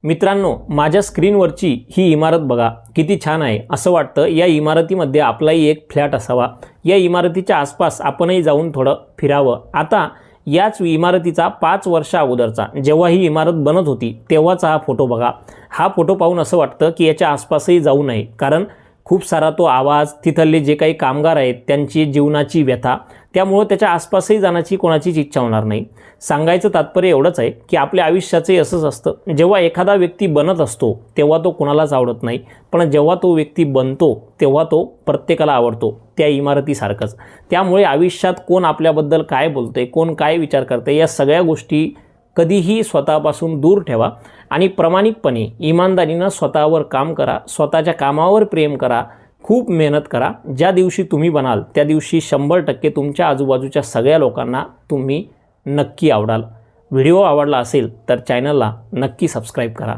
मित्रांनो, माझ्या स्क्रीनवरची ही इमारत बघा, किती छान आहे. असं वाटतं या इमारतीमध्ये आपलाही एक फ्लॅट असावा. या इमारतीच्या आसपास आपणही जाऊन थोडं फिरावं. आता याच इमारतीचा 5 वर्षा अगोदरचा जेव्हा ही इमारत बनत होती तेव्हाचा हा फोटो बघा. हा फोटो पाहून असं वाटतं की याच्या आसपासही जाऊ नये, कारण खूप सारा तो आवाज, तिथले जे काही कामगार आहेत त्यांची जीवनाची व्यथा, त्यामुळे त्याच्या आसपासही जाण्याची कोणाचीच इच्छा होणार नाही. सांगायचं तात्पर्य एवढंच आहे की आपल्या आयुष्याचंही असंच असतं. जेव्हा एखादा व्यक्ती बनत असतो तेव्हा तो कोणालाच आवडत नाही, पण जेव्हा तो व्यक्ती बनतो तेव्हा तो प्रत्येकाला आवडतो, त्या इमारतीसारखंच. त्यामुळे आयुष्यात कोण आपल्याबद्दल काय बोलते, कोण काय विचार करते, या सगळ्या गोष्टी कधीही स्वतःपासून दूर ठेवा आणि प्रामाणिकपणे इमानदारीनं स्वतःवर काम करा, स्वतःच्या कामावर प्रेम करा, खूप मेहनत करा. ज्या दिवशी तुम्ही बनाल त्या दिवशी 100% तुमच्या आजूबाजूच्या सगळ्या लोकांना तुम्ही नक्की आवडाल. व्हिडिओ आवडला असेल तर चॅनलला नक्की सबस्क्राईब करा.